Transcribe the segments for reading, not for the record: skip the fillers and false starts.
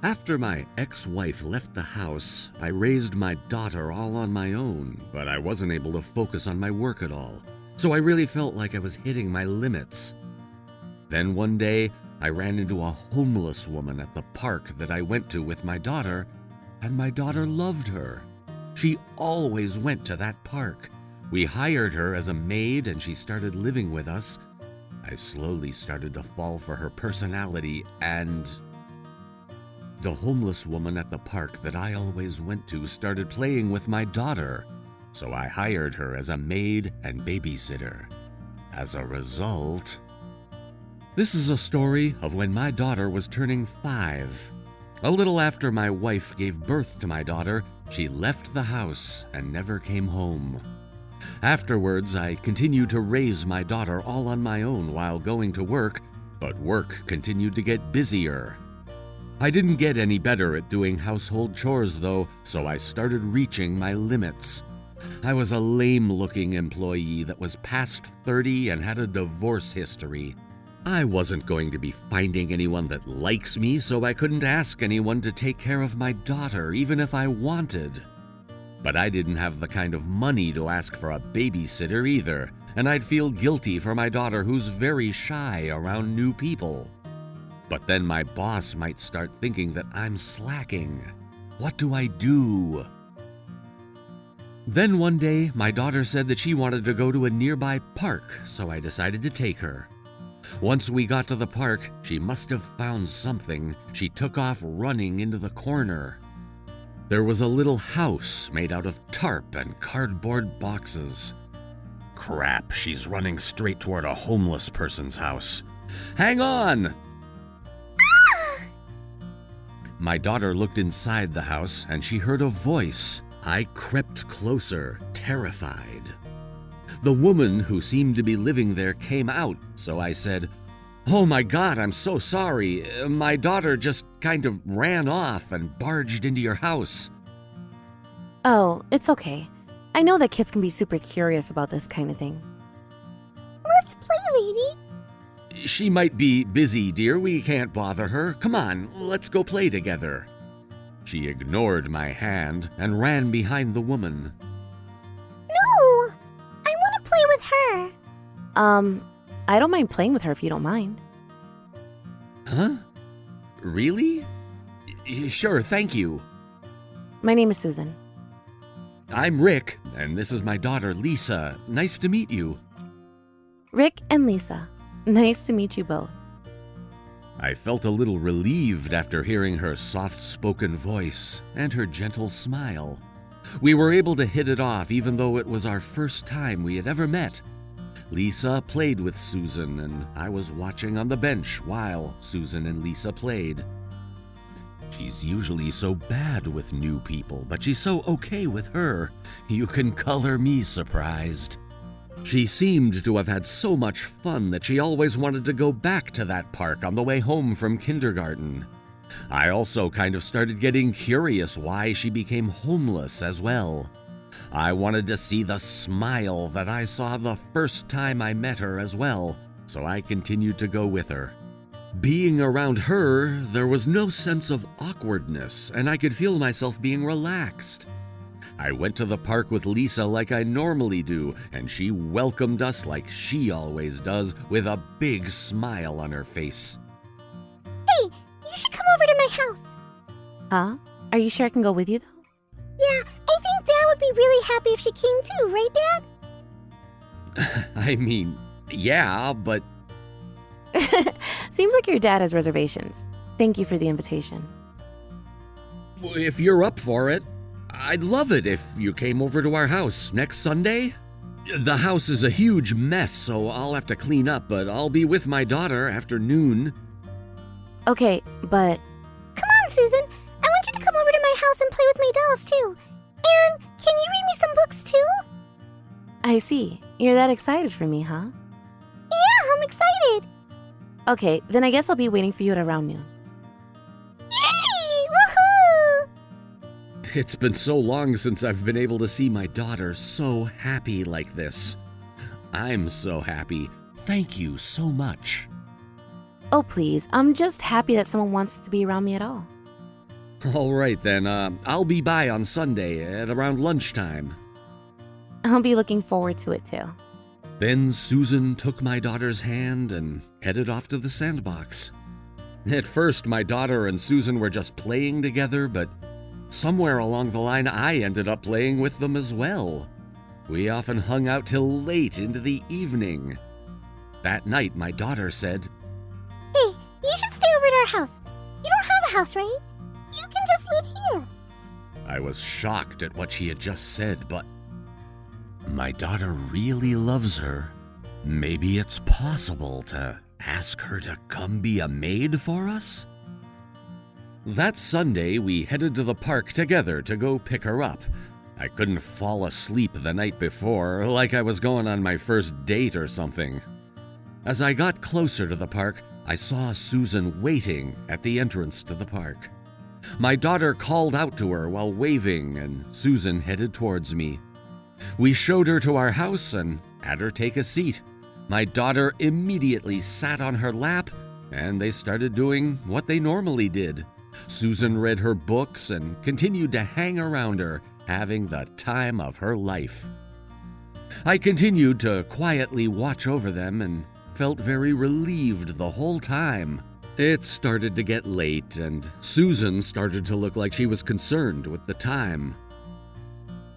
After my ex-wife left the house, I raised my daughter all on my own, but I wasn't able to focus on my work at all, so I really felt like I was hitting my limits. Then one day, I ran into a homeless woman at the park that I went to with my daughter, and my daughter loved her. She always went to that park. We hired her as a maid and she started living with us. I slowly started to fall for her personality, and the homeless woman at the park that I always went to started playing with my daughter, so I hired her as a maid and babysitter. As a result, this is a story of when my daughter was turning 5. A little after my wife gave birth to my daughter, she left the house and never came home. Afterwards, I continued to raise my daughter all on my own while going to work, but work continued to get busier. I didn't get any better at doing household chores though, so I started reaching my limits. I was a lame-looking employee that was past 30 and had a divorce history. I wasn't going to be finding anyone that likes me, so I couldn't ask anyone to take care of my daughter, even if I wanted. But I didn't have the kind of money to ask for a babysitter either, and I'd feel guilty for my daughter who's very shy around new people. But then my boss might start thinking that I'm slacking. What do I do? Then one day, my daughter said that she wanted to go to a nearby park, so I decided to take her. Once we got to the park, she must have found something. She took off running into the corner. There was a little house made out of tarp and cardboard boxes. Crap, she's running straight toward a homeless person's house. Hang on! My daughter looked inside the house and she heard a voice. I crept closer, terrified. The woman who seemed to be living there came out, so I said, "Oh my God, I'm so sorry. My daughter just kind of ran off and barged into your house." Oh, it's okay. I know that kids can be super curious about this kind of thing. Let's play, lady. "She might be busy, dear. We can't bother her. Come on, let's go play together." She ignored my hand and ran behind the woman. No, I want to play with her. I don't mind playing with her if you don't mind. Huh? Really? Sure, thank you. My name is Susan. I'm Rick, and this is my daughter, Lisa. Nice to meet you. Rick and Lisa. Nice to meet you both. I felt a little relieved after hearing her soft-spoken voice and her gentle smile. We were able to hit it off even though it was our first time we had ever met. Lisa played with Susan, and I was watching on the bench while Susan and Lisa played. She's usually so bad with new people, but she's so okay with her. You can color me surprised. She seemed to have had so much fun that she always wanted to go back to that park on the way home from kindergarten. I also kind of started getting curious why she became homeless as well. I wanted to see the smile that I saw the first time I met her as well, so I continued to go with her. Being around her, there was no sense of awkwardness, and I could feel myself being relaxed. I went to the park with Lisa like I normally do, and she welcomed us like she always does, with a big smile on her face. Hey, you should come over to my house. Huh? Are you sure I can go with you, though? Yeah, I think Dad would be really happy if she came too, right, Dad? I mean, yeah, but... Seems like your dad has reservations. Thank you for the invitation. if you're up for it, I'd love it if you came over to our house next Sunday. The house is a huge mess, so I'll have to clean up, but I'll be with my daughter after noon. Okay, but... Come on, Susan. I want you to come over to my house and play with my dolls, too. And can you read me some books, too? I see. You're that excited for me, huh? Yeah, I'm excited. Okay, then I guess I'll be waiting for you at around noon. Yay! Woohoo! It's been so long since I've been able to see my daughter so happy like this. I'm so happy. Thank you so much. Oh, please. I'm just happy that someone wants to be around me at all. All right then, I'll be by on Sunday at around lunchtime. I'll be looking forward to it too. Then Susan took my daughter's hand and headed off to the sandbox. At first, my daughter and Susan were just playing together, but somewhere along the line, I ended up playing with them as well. We often hung out till late into the evening. That night, my daughter said, Hey, you should stay over at our house. You don't have a house, right? You can just live here. I was shocked at what she had just said, but my daughter really loves her. Maybe it's possible to ask her to come be a maid for us? That Sunday, we headed to the park together to go pick her up. I couldn't fall asleep the night before, like I was going on my first date or something. As I got closer to the park, I saw Susan waiting at the entrance to the park. My daughter called out to her while waving, and Susan headed towards me. We showed her to our house and had her take a seat. My daughter immediately sat on her lap, and they started doing what they normally did. Susan read her books and continued to hang around her, having the time of her life. I continued to quietly watch over them and felt very relieved the whole time. It started to get late, and Susan started to look like she was concerned with the time.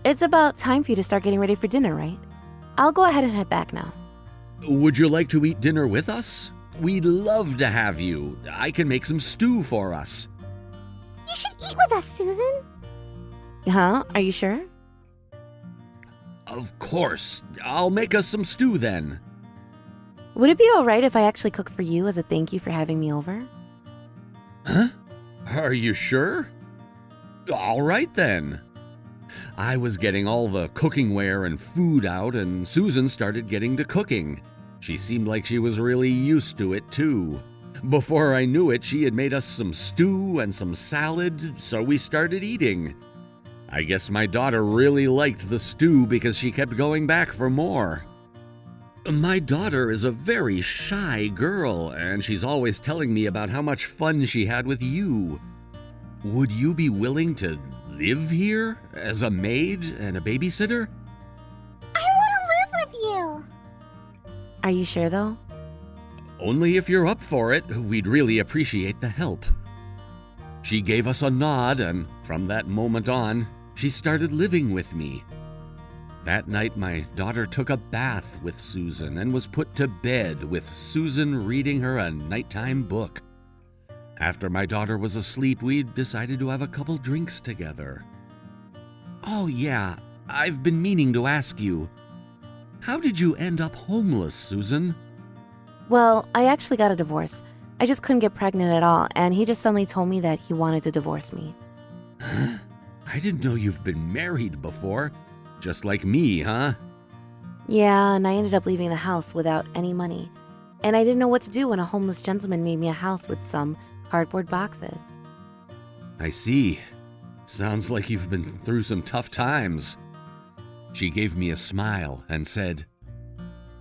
It's about time for you to start getting ready for dinner, right? I'll go ahead and head back now. Would you like to eat dinner with us? We'd love to have you. I can make some stew for us. You should eat with us, Susan. Huh? Are you sure? Of course. I'll make us some stew then. Would it be alright if I actually cook for you as a thank you for having me over? Huh? Are you sure? All right then. I was getting all the cooking-ware and food out, and Susan started getting to cooking. She seemed like she was really used to it, too. Before I knew it, she had made us some stew and some salad, so we started eating. I guess my daughter really liked the stew because she kept going back for more. My daughter is a very shy girl, and she's always telling me about how much fun she had with you. Would you be willing to live here as a maid and a babysitter? I want to live with you. Are you sure though? Only if you're up for it. We'd really appreciate the help. She gave us a nod, and from that moment on, she started living with me. That night, my daughter took a bath with Susan and was put to bed with Susan reading her a nighttime book. After my daughter was asleep, we decided to have a couple drinks together. Oh yeah, I've been meaning to ask you, how did you end up homeless, Susan? Well, I actually got a divorce. I just couldn't get pregnant at all, and he just suddenly told me that he wanted to divorce me. Huh? I didn't know you've been married before. Just like me, huh? Yeah, and I ended up leaving the house without any money. And I didn't know what to do when a homeless gentleman made me a house with some cardboard boxes. I see. Sounds like you've been through some tough times. She gave me a smile and said,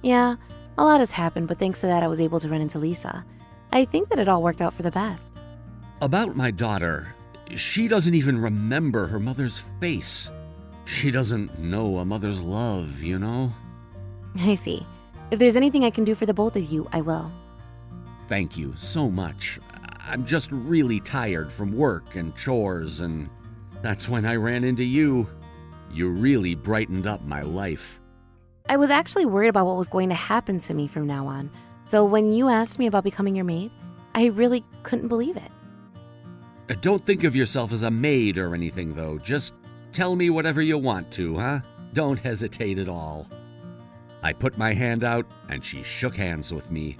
Yeah, a lot has happened, but thanks to that I was able to run into Lisa. I think that it all worked out for the best. About my daughter, she doesn't even remember her mother's face. She doesn't know a mother's love, you know? I see. If there's anything I can do for the both of you, I will. Thank you so much. I'm just really tired from work and chores, and that's when I ran into you. You really brightened up my life. I was actually worried about what was going to happen to me from now on. So when you asked me about becoming your maid, I really couldn't believe it. Don't think of yourself as a maid or anything, though. Just tell me whatever you want to, huh? Don't hesitate at all. I put my hand out, and she shook hands with me.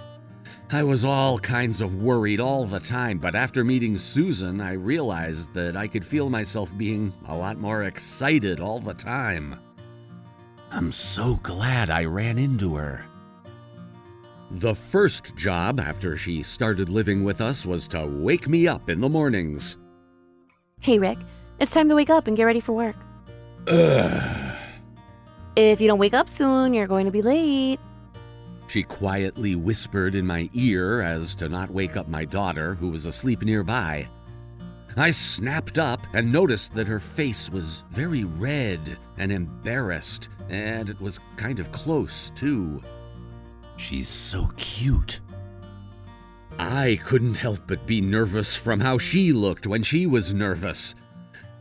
I was all kinds of worried all the time, but after meeting Susan, I realized that I could feel myself being a lot more excited all the time. I'm so glad I ran into her. The first job after she started living with us was to wake me up in the mornings. Hey, Rick, it's time to wake up and get ready for work. Ugh. If you don't wake up soon, you're going to be late. She quietly whispered in my ear as to not wake up my daughter, who was asleep nearby. I snapped up and noticed that her face was very red and embarrassed, and it was kind of close, too. She's so cute. I couldn't help but be nervous from how she looked when she was nervous.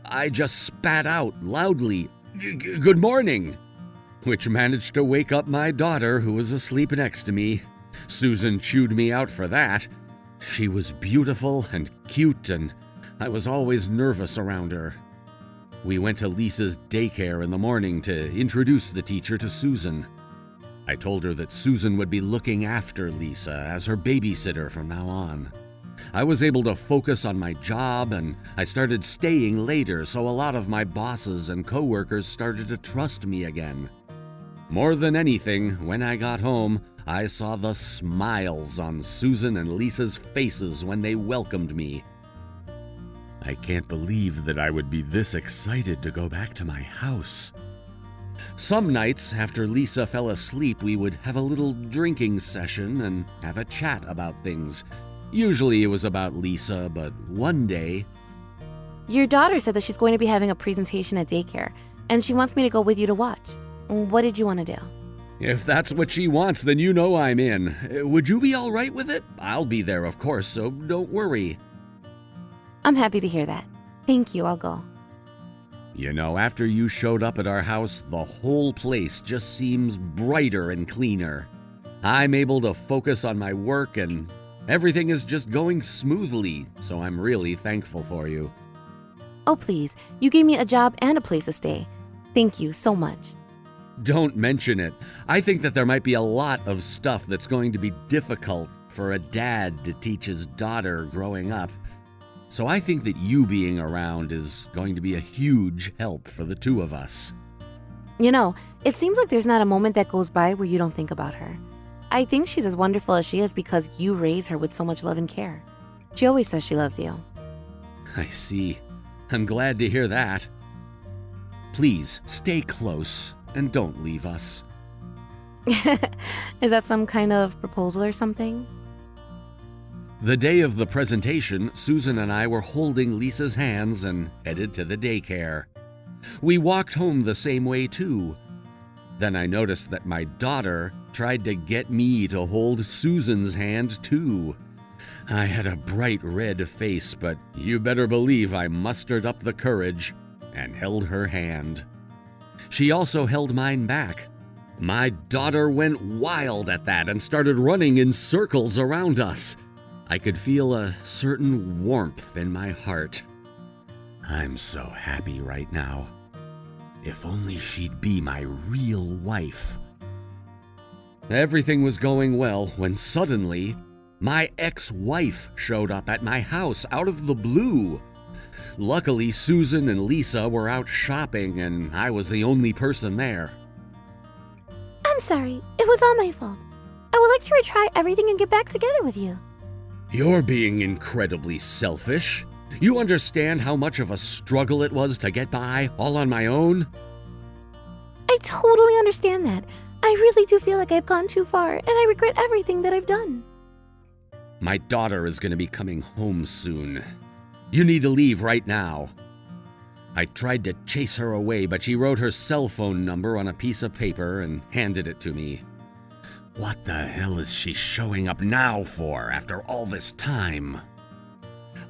I just spat out loudly, "Good morning," which managed to wake up my daughter, who was asleep next to me. Susan chewed me out for that. She was beautiful and cute, and I was always nervous around her. We went to Lisa's daycare in the morning to introduce the teacher to Susan. I told her that Susan would be looking after Lisa as her babysitter from now on. I was able to focus on my job, and I started staying later, so a lot of my bosses and coworkers started to trust me again. More than anything, when I got home, I saw the smiles on Susan and Lisa's faces when they welcomed me. I can't believe that I would be this excited to go back to my house. Some nights, after Lisa fell asleep, we would have a little drinking session and have a chat about things. Usually it was about Lisa, but one day... Your daughter said that she's going to be having a presentation at daycare, and she wants me to go with you to watch. What did you want to do? If that's what she wants, then you know I'm in. Would you be all right with it? I'll be there, of course, so don't worry. I'm happy to hear that. Thank you, I'll go. You know, after you showed up at our house, the whole place just seems brighter and cleaner. I'm able to focus on my work, and everything is just going smoothly, so I'm really thankful for you. Oh, please, you gave me a job and a place to stay. Thank you so much. Don't mention it. I think that there might be a lot of stuff that's going to be difficult for a dad to teach his daughter growing up. So I think that you being around is going to be a huge help for the two of us. You know, it seems like there's not a moment that goes by where you don't think about her. I think she's as wonderful as she is because you raise her with so much love and care. She always says she loves you. I see. I'm glad to hear that. Please stay close and don't leave us. Is that some kind of proposal or something? The day of the presentation, Susan and I were holding Lisa's hands and headed to the daycare. We walked home the same way too. Then I noticed that my daughter tried to get me to hold Susan's hand too. I had a bright red face, but you better believe I mustered up the courage and held her hand. She also held mine back. My daughter went wild at that and started running in circles around us. I could feel a certain warmth in my heart. I'm so happy right now. If only she'd be my real wife. Everything was going well when suddenly my ex-wife showed up at my house out of the blue. Luckily, Susan and Lisa were out shopping and I was the only person there. I'm sorry. It was all my fault. I would like to retry everything and get back together with you. You're being incredibly selfish. You understand how much of a struggle it was to get by all on my own? I totally understand that. I really do feel like I've gone too far, and I regret everything that I've done. My daughter is going to be coming home soon. You need to leave right now. I tried to chase her away, but she wrote her cell phone number on a piece of paper and handed it to me. What the hell is she showing up now for after all this time?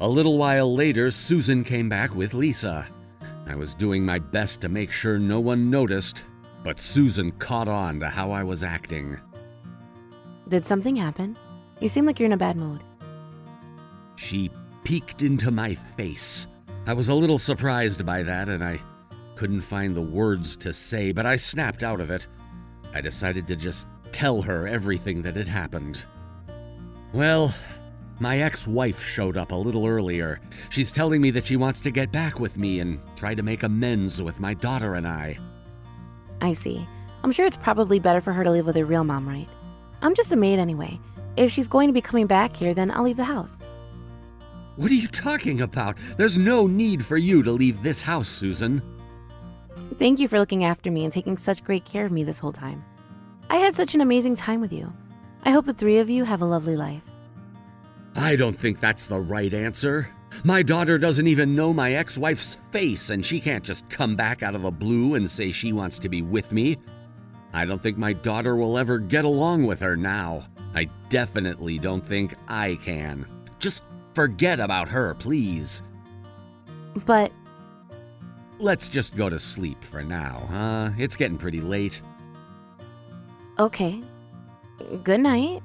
A little while later, Susan came back with Lisa. I was doing my best to make sure no one noticed, but Susan caught on to how I was acting. Did something happen? You seem like you're in a bad mood. She peeked into my face. I was a little surprised by that, and I couldn't find the words to say, but I snapped out of it. I decided to just tell her everything that had happened. Well, my ex-wife showed up a little earlier. She's telling me that she wants to get back with me and try to make amends with my daughter and I. I see. I'm sure it's probably better for her to live with her real mom, right? I'm just a maid anyway. If she's going to be coming back here, then I'll leave the house. What are you talking about? There's no need for you to leave this house, Susan. Thank you for looking after me and taking such great care of me this whole time. I had such an amazing time with you. I hope the three of you have a lovely life. I don't think that's the right answer. My daughter doesn't even know my ex-wife's face, and she can't just come back out of the blue and say she wants to be with me. I don't think my daughter will ever get along with her now. I definitely don't think I can. Just forget about her, please. But Let's just go to sleep for now, It's getting pretty late. okay. Good night.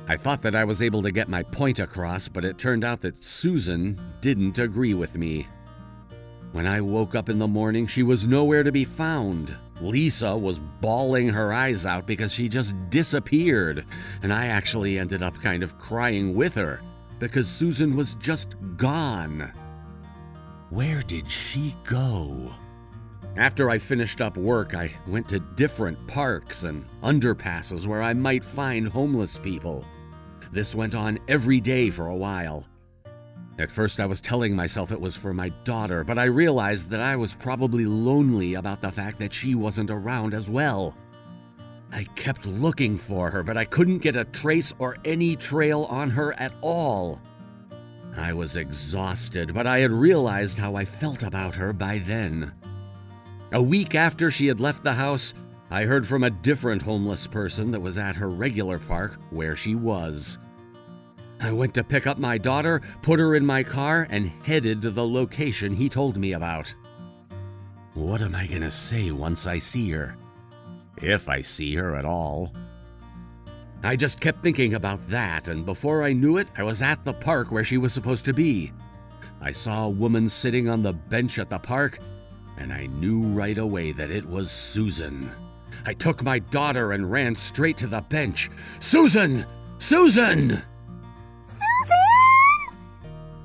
I thought that I was able to get my point across, but it turned out that Susan didn't agree with me. When I woke up in the morning, she was nowhere to be found. Lisa was bawling her eyes out because she just disappeared, and I actually ended up kind of crying with her because Susan was just gone. Where did she go? After I finished up work, I went to different parks and underpasses where I might find homeless people. This went on every day for a while. At first, I was telling myself it was for my daughter, but I realized that I was probably lonely about the fact that she wasn't around as well. I kept looking for her, but I couldn't get a trace or any trail on her at all. I was exhausted, but I had realized how I felt about her by then. A week after she had left the house, I heard from a different homeless person that was at her regular park where she was. I went to pick up my daughter, put her in my car, and headed to the location he told me about. What am I gonna say once I see her? If I see her at all. I just kept thinking about that, and before I knew it, I was at the park where she was supposed to be. I saw a woman sitting on the bench at the park, and I knew right away that it was Susan. I took my daughter and ran straight to the bench. Susan! Susan! Susan!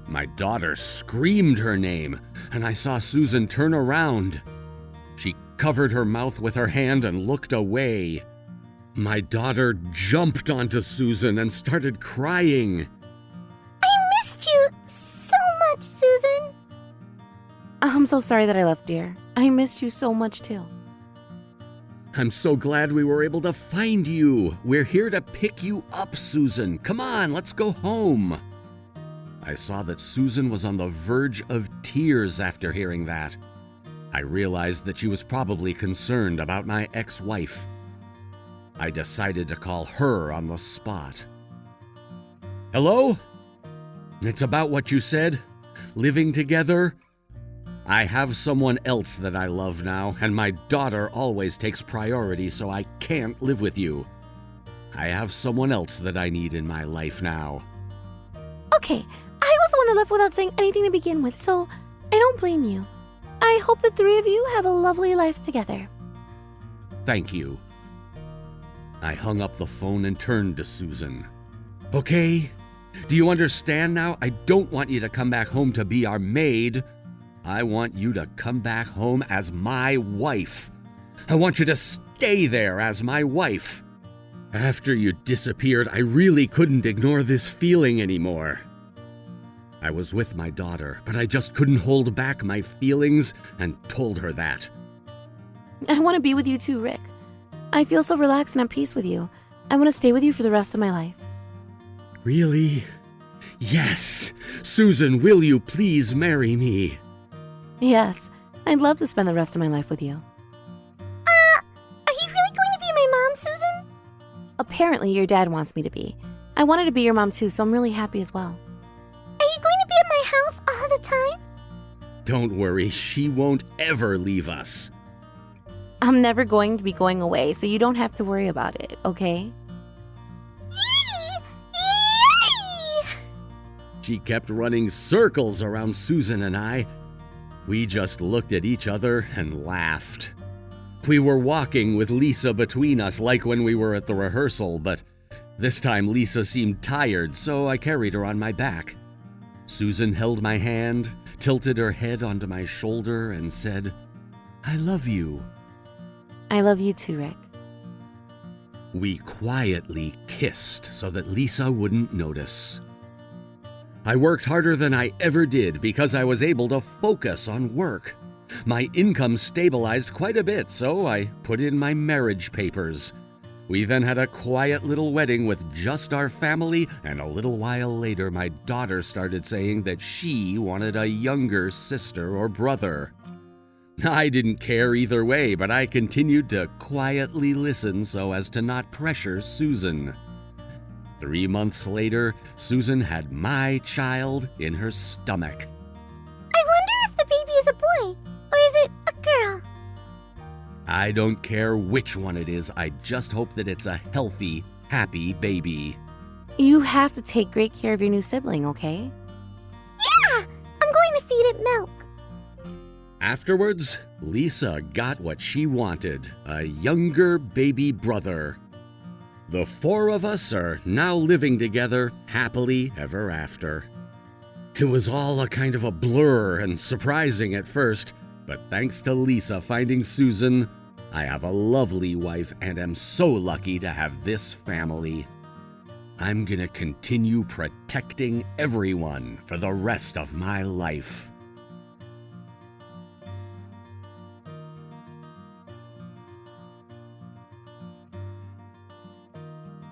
My daughter screamed her name, and I saw Susan turn around. She covered her mouth with her hand and looked away. My daughter jumped onto Susan and started crying. I missed you so much, Susan. I'm so sorry that I left, dear. I missed you so much, too. I'm so glad we were able to find you. We're here to pick you up, Susan. Come on, let's go home. I saw that Susan was on the verge of tears after hearing that. I realized that she was probably concerned about my ex-wife. I decided to call her on the spot. Hello? It's about what you said? Living together? I have someone else that I love now, and my daughter always takes priority, so I can't live with you. I have someone else that I need in my life now. Okay, I was the one that left without saying anything to begin with, so I don't blame you. I hope the three of you have a lovely life together. Thank you. I hung up the phone and turned to Susan. Okay? Do you understand now? I don't want you to come back home to be our maid. I want you to come back home as my wife. I want you to stay there as my wife. After you disappeared, I really couldn't ignore this feeling anymore. I was with my daughter, but I just couldn't hold back my feelings and told her that. I want to be with you too, Rick. I feel so relaxed and at peace with you. I want to stay with you for the rest of my life. Really? Yes. Susan, will you please marry me? Yes, I'd love to spend the rest of my life with you. Are you really going to be my mom, Susan? Apparently, your dad wants me to be. I wanted to be your mom too, so I'm really happy as well. Are you going to be at my house all the time? Don't worry, she won't ever leave us. I'm never going to be going away, so you don't have to worry about it, okay? Yay! Yay! She kept running circles around Susan and I. We just looked at each other and laughed. We were walking with Lisa between us like when we were at the rehearsal, but this time Lisa seemed tired, so I carried her on my back. Susan held my hand, tilted her head onto my shoulder, and said, "I love you." I love you too, Rick. We quietly kissed so that Lisa wouldn't notice. I worked harder than I ever did because I was able to focus on work. My income stabilized quite a bit, so I put in my marriage papers. We then had a quiet little wedding with just our family, and a little while later my daughter started saying that she wanted a younger sister or brother. I didn't care either way, but I continued to quietly listen so as to not pressure Susan. 3 months later, Susan had my child in her stomach. I wonder if the baby is a boy, or is it a girl? I don't care which one it is, I just hope that it's a healthy, happy baby. You have to take great care of your new sibling, okay? Yeah! I'm going to feed it milk. Afterwards, Lisa got what she wanted, a younger baby brother. The 4 of us are now living together happily ever after. It was all a kind of a blur and surprising at first, but thanks to Lisa finding Susan, I have a lovely wife and am so lucky to have this family. I'm gonna continue protecting everyone for the rest of my life.